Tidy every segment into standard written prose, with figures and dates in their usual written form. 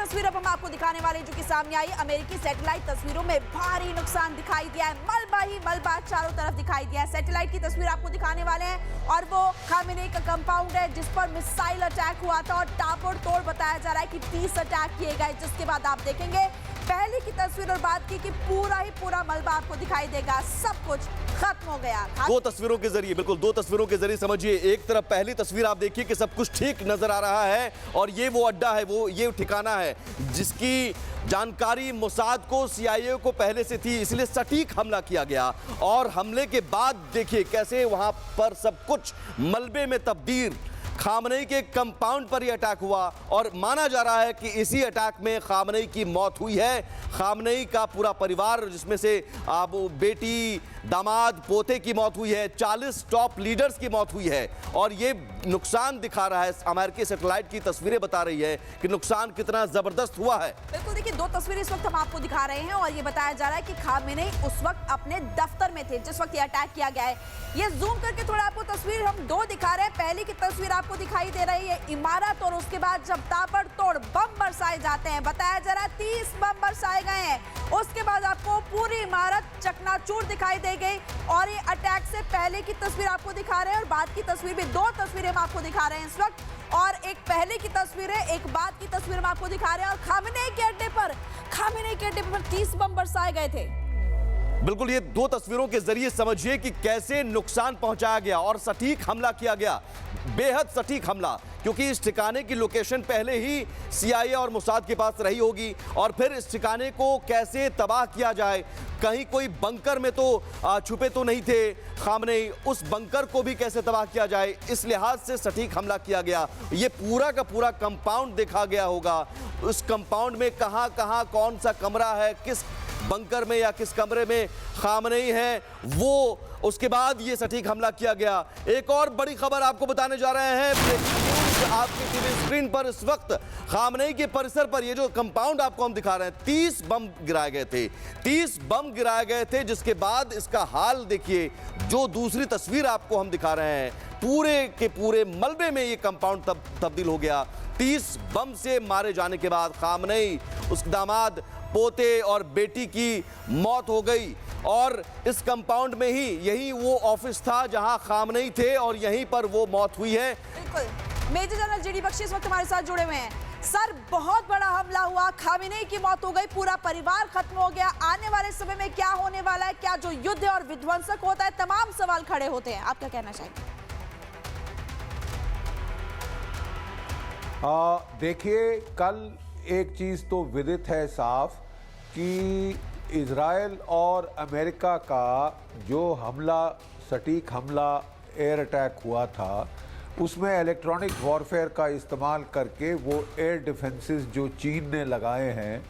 तस्वीर अब हम आपको दिखाने वाले हैं जो कि सामने आई। अमेरिकी सैटेलाइट तस्वीरों में भारी नुकसान दिखाई दिया है, मलबा ही मलबा चारों तरफ दिखाई दिया है। सैटेलाइट की तस्वीर आपको दिखाने वाले हैं और वो खामेनेई का कंपाउंड है जिस पर मिसाइल अटैक हुआ था और ताबड़तोड़ बताया जा रहा है कि 30 अटैक किए गए, जिसके बाद आप देखेंगे पहले की तस्वीर और बात की कि पूरा ही पूरा मलबा आपको दिखाई देगा, सब कुछ खत्म हो गया। दो तस्वीरों के जरिए, बिल्कुल दो तस्वीरों के जरिए समझिए। एक तरफ पहली तस्वीर आप देखिए कि सब कुछ ठीक नजर आ रहा है और ये वो अड्डा है, वो ये ठिकाना है जिसकी जानकारी मोसाद को, CIA को पहले से थी, इसलिए सटीक हमला किया गया। और हमले के बाद देखिए कैसे वहां पर सब कुछ मलबे में तब्दील। खामनेई के कंपाउंड पर यह अटैक हुआ और माना जा रहा है कि इसी अटैक में खामनेई की मौत हुई है। खामनेई का पूरा परिवार, जिसमें से बेटी, दामाद, पोते की मौत हुई है, 40 टॉप लीडर्स की मौत हुई है और ये नुकसान दिखा रहा है। अमेरिकी सैटेलाइट की तस्वीरें बता रही है कि नुकसान कितना जबरदस्त हुआ है। बिल्कुल, देखिए दो तस्वीरें इस वक्त हम आपको दिखा रहे हैं और ये बताया जा रहा है कि खामेनेई उस वक्त अपने दफ्तर में थे जिस वक्त ये अटैक किया गया है। ये जूम करके थोड़ा आपको तस्वीर हम दो दिखा रहे हैं। पहली की तस्वीर आपको दिखाई दे रही है इमारत और उसके बाद जब ताबड़तोड़ बम बरसाए जाते हैं, बताया जा रहा है 30 बम बरसाए गए हैं। उसके बाद आपको पूरी इमारत चकनाचूर दिखाई दे गई और ये अटैक से पहले की तस्वीर आपको दिखा रहे हैं और बाद की तस्वीर भी, दो तस्वीरें हम आपको दिखा रहे हैं इस वक्त। और एक पहले की तस्वीर है, एक बाद की तस्वीर हम आपको दिखा रहे हैं। और खामेनेई के अड्डे पर 30 बम बरसाए गए थे। बिल्कुल, ये दो तस्वीरों के जरिए समझिए कि कैसे नुकसान पहुंचाया गया और सटीक हमला किया गया, बेहद सटीक हमला, क्योंकि इस ठिकाने की लोकेशन पहले ही CIA और मोसाद के पास रही होगी और फिर इस ठिकाने को कैसे तबाह किया जाए। कहीं कोई बंकर में तो छुपे तो नहीं थे खामनेई, उस बंकर को भी कैसे तबाह किया जाए, इस लिहाज से सटीक हमला किया गया। ये पूरा का पूरा कंपाउंड देखा गया होगा, उस कंपाउंड में कहां कहां कौन सा कमरा है, किस बंकर में या किस कमरे में खामनेई है, वो उसके बाद ये सटीक हमला किया गया। एक और बड़ी खबर आपको बताने जा रहे हैं आपकी टीवी स्क्रीन पर। इस वक्त खामनेई के परिसर पर ये जो कंपाउंड आपको हम दिखा रहे हैं, 30 बम गिराए गए थे, 30 बम गिराए गए थे, जिसके बाद इसका हाल देखिए। जो दूसरी तस्वीर आपको हम दिखा रहे हैं, पूरे के पूरे मलबे में ये कंपाउंड तब्दील हो गया। 30 बम से मारे जाने के बाद खामनेई, उसके दामाद, पोते और बेटी की मौत हो गई और इस कंपाउंड में ही, यही वो ऑफिस था जहां खामनेई थे और यहीं पर वो मौत हुई है। बिल्कुल, मेजर जनरल GD बख्शी इस वक्त हमारे साथ जुड़े हुए हैं। सर, बहुत बड़ा हमला हुआ, खामेनेई की मौत हो गई, पूरा परिवार खत्म हो गया। आने वाले समय में क्या होने वाला है, क्या जो युद्ध और विध्वंसक होता है, तमाम सवाल खड़े होते हैं। आप क्या कहना चाहेंगे? देखिए, कल एक चीज़ तो विदित है साफ कि इज़राइल और अमेरिका का जो हमला, सटीक हमला, एयर अटैक हुआ था, उसमें इलेक्ट्रॉनिक वॉरफेयर का इस्तेमाल करके वो एयर डिफेंसेस जो चीन ने लगाए हैं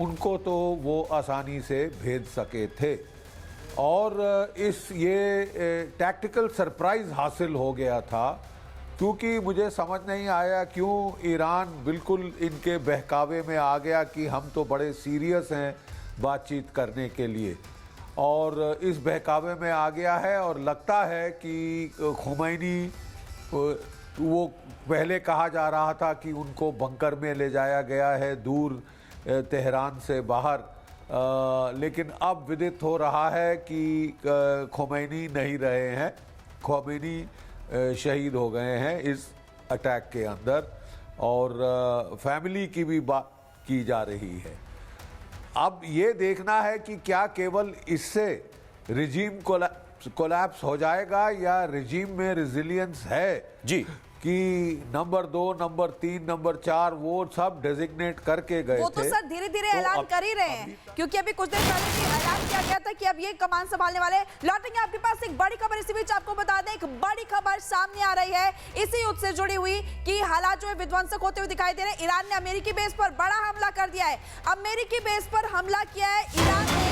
उनको तो वो आसानी से भेज सके थे और ये टैक्टिकल सरप्राइज़ हासिल हो गया था। क्योंकि मुझे समझ नहीं आया क्यों ईरान बिल्कुल इनके बहकावे में आ गया कि हम तो बड़े सीरियस हैं बातचीत करने के लिए, और इस बहकावे में आ गया है। और लगता है कि खुमैनी, वो पहले कहा जा रहा था कि उनको बंकर में ले जाया गया है दूर तेहरान से बाहर, लेकिन अब विदित हो रहा है कि खुमैनी नहीं रहे हैं, खुमैनी शहीद हो गए हैं इस अटैक के अंदर और फैमिली की भी बात की जा रही है। अब ये देखना है कि क्या केवल इससे रिजीम कोलैप्स हो जाएगा या रिजीम में रेजिलियंस है जी, कि नंबर 2, नंबर 3, नंबर 4 वो सब डेजिग्नेट करके गए थे। वो तो सर धीरे धीरे ऐलान कर ही रहे हैं, क्योंकि अभी कुछ देर पहले भी ऐलान किया गया था कि अब ये कमान संभालने वाले। लौटेंगे आपके पास एक बड़ी खबर, इसी बीच आपको बता दें एक बड़ी खबर सामने आ रही है इसी युद्ध से जुड़ी हुई कि हालात जो है विध्वंसक होते हुए दिखाई दे रहे हैं। ईरान ने अमेरिकी बेस पर बड़ा हमला कर दिया है, अमेरिकी बेस पर हमला किया है ईरान ने।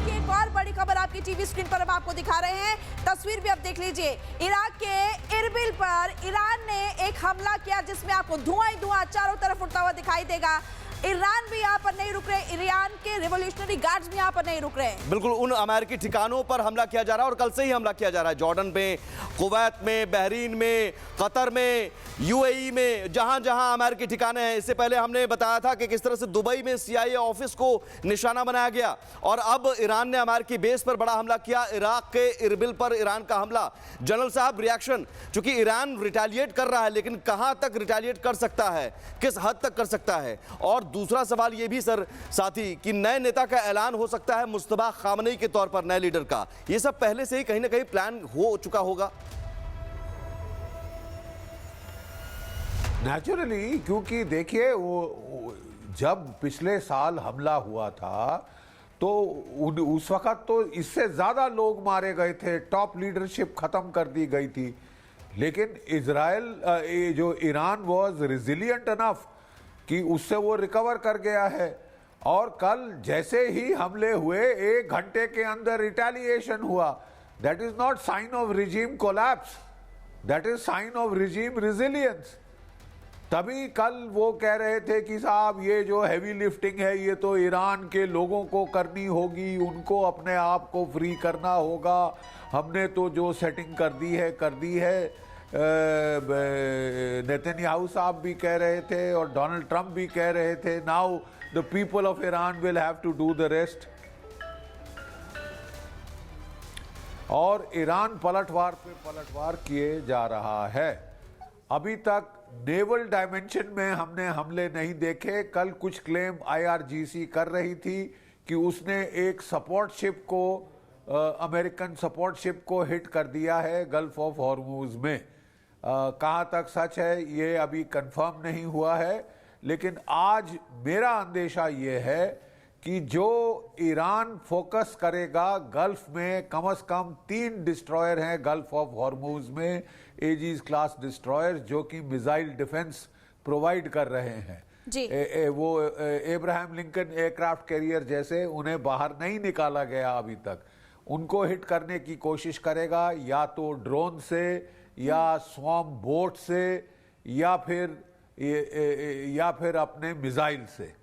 एक और बड़ी खबर आपकी टीवी स्क्रीन पर हम आपको दिखा रहे हैं, तस्वीर भी आप देख लीजिए। इराक के इरबिल पर ईरान ने एक हमला किया जिसमें आपको धुआं ही धुआं चारों तरफ उड़ता हुआ दिखाई देगा। ईरान भी यहाँ पर नहीं रुक रहे, ईरान के रिवॉल्यूशनरी गार्ड्स भी यहाँ पर नहीं रुक रहे हैं। बिल्कुल उन अमेरिकी ठिकानों पर हमला किया जा रहा है और कल से ही हमला किया जा रहा है। जॉर्डन में, कुवैत में, बहरीन में, कतर में, यूएई में, जहां जहां अमेरिकी ठिकाने हैं। इससे पहले हमने बताया था कि किस तरह से दुबई में CIA ऑफिस को निशाना बनाया गया और अब ईरान ने अमेरिकी बेस पर बड़ा हमला किया। इराक के इरबिल पर ईरान का हमला। जनरल साहब, रिएक्शन, चूंकि ईरान रिटेलिएट कर रहा है लेकिन कहां तक रिटेलिएट कर सकता है, किस हद तक कर सकता है? और दूसरा सवाल यह भी सर साथी कि नए नेता का ऐलान हो सकता है मुस्तफा खामनेई के तौर पर, नए लीडर का। यह सब पहले से ही कहीं ना कहीं प्लान हो चुका होगा। नेचुरली, क्योंकि देखिए वो जब पिछले साल हमला हुआ था तो उस वक्त तो इससे ज्यादा लोग मारे गए थे, टॉप लीडरशिप खत्म कर दी गई थी। लेकिन इजराइल जो ईरान वाज रिजिलियंट इनफ कि उससे वो रिकवर कर गया है। और कल जैसे ही हमले हुए 1 घंटे के अंदर रिटेलिएशन हुआ। That is not sign of regime collapse, that is sign of regime resilience. तभी कल वो कह रहे थे कि साहब ये जो हैवी लिफ्टिंग है ये तो ईरान के लोगों को करनी होगी, उनको अपने आप को फ्री करना होगा, हमने तो जो सेटिंग कर दी है। नेतन्याहू साहब भी कह रहे थे और डोनाल्ड ट्रंप भी कह रहे थे, now the people of Iran will have to do the rest. और ईरान पलटवार पे पलटवार किए जा रहा है। अभी तक नेवल डायमेंशन में हमने हमले नहीं देखे। कल कुछ क्लेम IRGC कर रही थी कि उसने एक सपोर्ट शिप को, अमेरिकन सपोर्ट शिप को हिट कर दिया है गल्फ ऑफ हॉर्मुज में। कहाँ तक सच है ये अभी कंफर्म नहीं हुआ है, लेकिन आज मेरा अंदेशा ये है कि जो ईरान फोकस करेगा गल्फ में, कम से कम 3 डिस्ट्रॉयर हैं गल्फ ऑफ हॉर्मुज में, एजीज क्लास डिस्ट्रॉयर, जो कि मिसाइल डिफेंस प्रोवाइड कर रहे हैं जी। वो एब्राहम लिंकन एयरक्राफ्ट कैरियर जैसे उन्हें बाहर नहीं निकाला गया अभी तक। उनको हिट करने की कोशिश करेगा, या तो ड्रोन से, या स्वॉर्म बोट से, या फिर अपने मिसाइल से।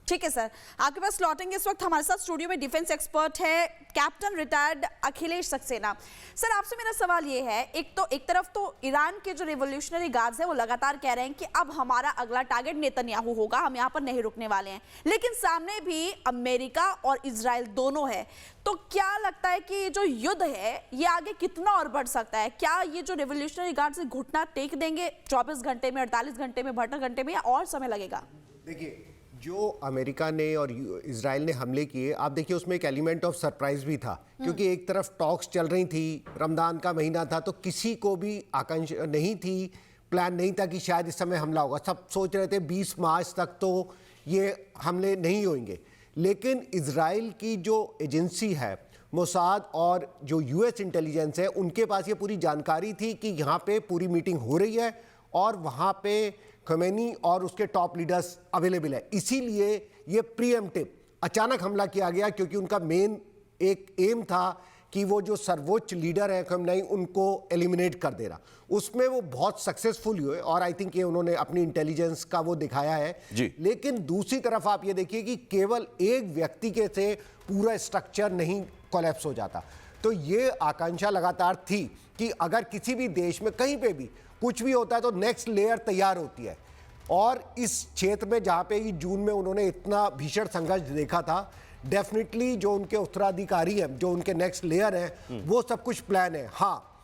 ठीक है सर, आपके पास लौटेंगे। इस वक्त हमारे साथ स्टूडियो में डिफेंस एक्सपर्ट है captain retired Akhilesh Saxena. Sir, आपसे मेरा सवाल ये है, एक तरफ तो ईरान के जो रिवॉल्यूशनरी गार्ड्स हैं वो लगातार कह रहे हैं कि अब हमारा अगला टारगेट नेतन्याहू होगा, हम यहाँ पर नहीं रुकने वाले हैं, लेकिन सामने भी अमेरिका और इजराइल दोनों है। तो क्या लगता है कि जो युद्ध है ये आगे कितना और बढ़ सकता है? क्या ये जो रिवॉल्यूशनरी गार्ड्स घुटना टेक देंगे 24 घंटे में, 48 घंटे में, 72 घंटे में, या और समय लगेगा? देखिए, जो अमेरिका ने और इजराइल ने हमले किए, आप देखिए उसमें एक एलिमेंट ऑफ सरप्राइज भी था, क्योंकि एक तरफ टॉक्स चल रही थी, रमजान का महीना था, तो किसी को भी आकांक्षा नहीं थी, प्लान नहीं था कि शायद इस समय हमला होगा। सब सोच रहे थे 20 मार्च तक तो ये हमले नहीं होंगे। लेकिन इजराइल की जो एजेंसी है मोसाद और जो US इंटेलिजेंस है, उनके पास ये पूरी जानकारी थी कि यहाँ पे पूरी मीटिंग हो रही है और वहाँ पे खमेनी और उसके टॉप लीडर्स अवेलेबल है। इसीलिए ये प्रीएम्प्टिव अचानक हमला किया गया, क्योंकि उनका मेन एक एम था कि वो जो सर्वोच्च लीडर है खमेनी, उनको एलिमिनेट कर दे रहा। उसमें वो बहुत सक्सेसफुल हुए और आई थिंक ये उन्होंने अपनी इंटेलिजेंस का वो दिखाया है जी। लेकिन दूसरी तरफ आप ये देखिए कि केवल एक व्यक्ति के से पूरा स्ट्रक्चर नहीं कोलैप्स हो जाता। तो ये आकांक्षा लगातार थी कि अगर किसी भी देश में कहीं पे भी कुछ भी होता है तो नेक्स्ट लेयर तैयार होती है। और इस क्षेत्र में जहाँ पे जून में उन्होंने इतना भीषण संघर्ष देखा था, डेफिनेटली जो उनके उत्तराधिकारी हैं, जो उनके नेक्स्ट लेयर हैं, वो सब कुछ प्लान है। हाँ,